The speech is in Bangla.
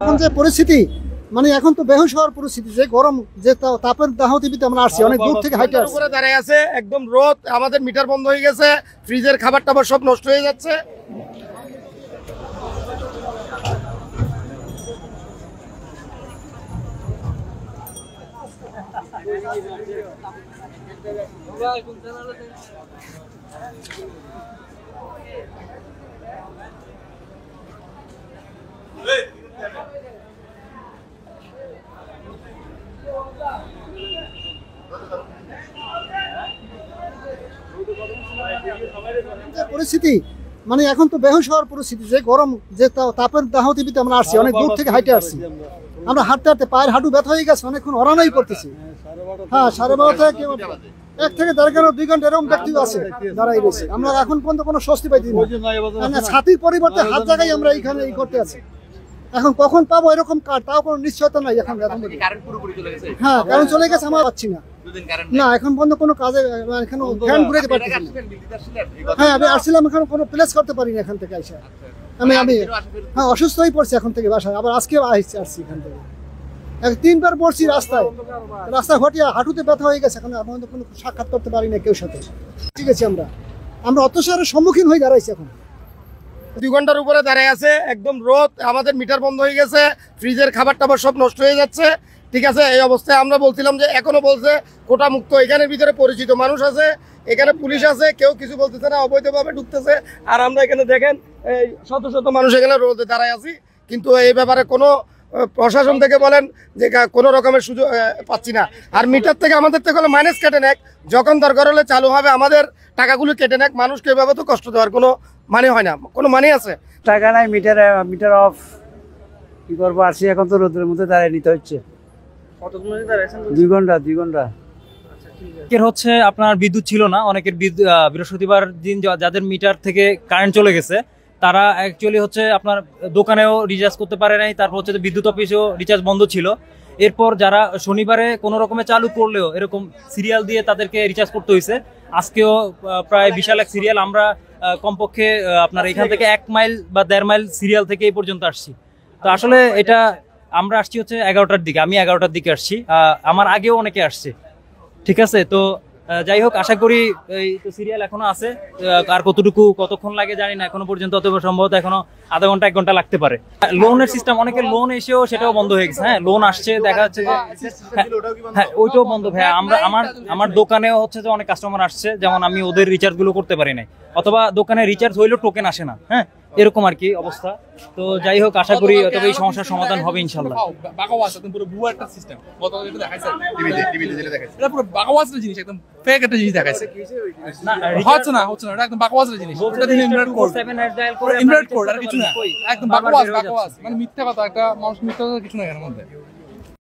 এখন যে পরিস্থিতি মানে এখন তো বেহুশ হওয়ার পরিস্থিতি, যে গরম যে তাপের দাহতীবিতে আমরা আসছি অনেক দূর থেকে হাইটে আসছি। দাঁড়িয়ে আছে একদম রোদ, আমাদের মিটার বন্ধ হয়ে গেছে, ফ্রিজের খাবার টাবার সব নষ্ট হয়ে যাচ্ছে। পরিস্থিতি মানে এখন তো বেহুশ হওয়ার পরিস্থিতি, যে গরম যে তাপের দাহতীবিতে আমরা আসছি অনেক দূর থেকে হাইটে আসছি। আমরা হাঁটতে হাঁটতে পায়ের হাঁটু ব্যথা হয়ে গেছে, অনেকক্ষণ অরানাই করতেছি। হ্যাঁ, 12:30 থেকে 1 থেকে 1.5 ঘন্টা এরকম ব্যক্তি আছে দাঁড়াই রয়েছে। আমরা এখন পর্যন্ত কোনো স্বস্তি পাইছি না, ছাতির পরিবর্তে হাত জায়গায় আমরা এইখানে এই করতে আছি। এখন কখন পাবো এরকম কার্ড তাও কোনো নিশ্চয়তা নাই এখন। হ্যাঁ, কারণ চলে গেছে, আমরা পাচ্ছি না। না, এখন পর্যন্ত কোনো কাজে এখানে ফ্যান ঘুরাইতে পারতেছি না। হ্যাঁ, আমি আসছিলাম, এখন কোনো প্লেস করতে পারি না এখান থেকে আইসা। আমি হ্যাঁ অসুস্থ হয়ে পড়ছি এখন থেকে বাসায়, আবার আজকে আসছি এখান থেকে। 3বার পড়ছি রাস্তা ঘটিয়া হাঁটুতে ব্যথা হয়ে গেছে, এখন আমাদের কোনো সাক্ষাৎ করতে পারি না কেউ সাথে। ঠিক আছে, আমরা অত্যাচারের সম্মুখীন হয়ে দাঁড়াইছি। এখন 2 ঘন্টার উপরে দাঁড়িয়ে আছে একদম রোদ, আমাদের মিটার বন্ধ হয়ে গেছে, ফ্রিজের খাবার টাবার সব নষ্ট হয়ে যাচ্ছে। ঠিক আছে, এই অবস্থায় আমরা বলছিলাম যে এখনো বলছে কোটা মুক্ত, এখানের ভিতরে পরিচিত মানুষ আছে, এখানে পুলিশ আছে, কেউ কিছু বলতেছে না, অবৈধভাবে ঢুকতেছে। আর আমরা এখানে দেখেন এই শত শত মানুষ এখানে রোদে দাঁড়ায় আছি, কিন্তু এই ব্যাপারে কোনো প্রশাসন থেকে বলেন যে কোনো রকমের সুযোগ পাচ্ছি না। আর মিটার থেকে আমাদের থেকে হলে মাইনাস কেটে নেক, যখন দরকার হলে চালু হবে আমাদের টাকাগুলো কেটে নেক। মানুষকে এভাবে তো কষ্ট দেওয়ার কোনো মানে হয় না, কোনো মানে আছে? টাকা নাই, মিটার অফ, কি করবো? আসছি এখন তো রোদের মধ্যে দাঁড়িয়ে নিতে হচ্ছে। 2 ঘন্টা। হচ্ছে আপনার বিদ্যুৎ ছিল না, অনেকের বৃহস্পতিবার দিন যাদের মিটার থেকে কারেন্ট চলে গেছে তারা অ্যাকচুয়ালি হচ্ছে আপনার দোকানেও রিচার্জ করতে পারে নাই, তারপর হচ্ছে বিদ্যুৎ অফিসেও রিচার্জ বন্ধ ছিল। এরপর যারা শনিবারে কোনো রকমে চালু করলেও এরকম সিরিয়াল দিয়ে তাদেরকে রিচার্জ করতে হয়েছে। আজকেও প্রায় বিশাল এক সিরিয়াল, আমরা কমপক্ষে আপনার এখান থেকে 1 মাইল বা 1.5 মাইল সিরিয়াল থেকে এই পর্যন্ত আসছি। তো আসলে এটা আমরা আসছি হচ্ছে 11টার দিকে, আমি 11টার দিকে আসছি, আমার আগেও অনেকে আসছে। ঠিক আছে, তো যাই হোক, আশা করি এই তো সিরিয়াল এখনো আছে, আর কতক্ষণ লাগে জানি না এখনো পর্যন্ত, অথবা সম্ভবত এখনো আধা ঘন্টা 1 ঘন্টা লাগতে পারে। লোনের সিস্টেম, অনেকে লোন এসেও সেটাও বন্ধ হয়ে গেছে। হ্যাঁ, লোন আসছে, দেখা যাচ্ছে যে হ্যাঁ ওইটাও বন্ধ। ভাই আমার দোকানেও হচ্ছে যে অনেক কাস্টমার আসছে, যেমন আমি ওদের রিচার্জ গুলো করতে পারি নাই, অথবা দোকানে রিচার্জ হইলেও টোকেন আসে না। হ্যাঁ, এরকম আর কি অবস্থা। তো যাই হোক, আশা করি অথবা এই সমস্যার সমাধান হবে ইনশাল্লাহ। মিথ্যা কথা, একটা মানুষ মিথ্যা কথা কিছু না এর মধ্যে।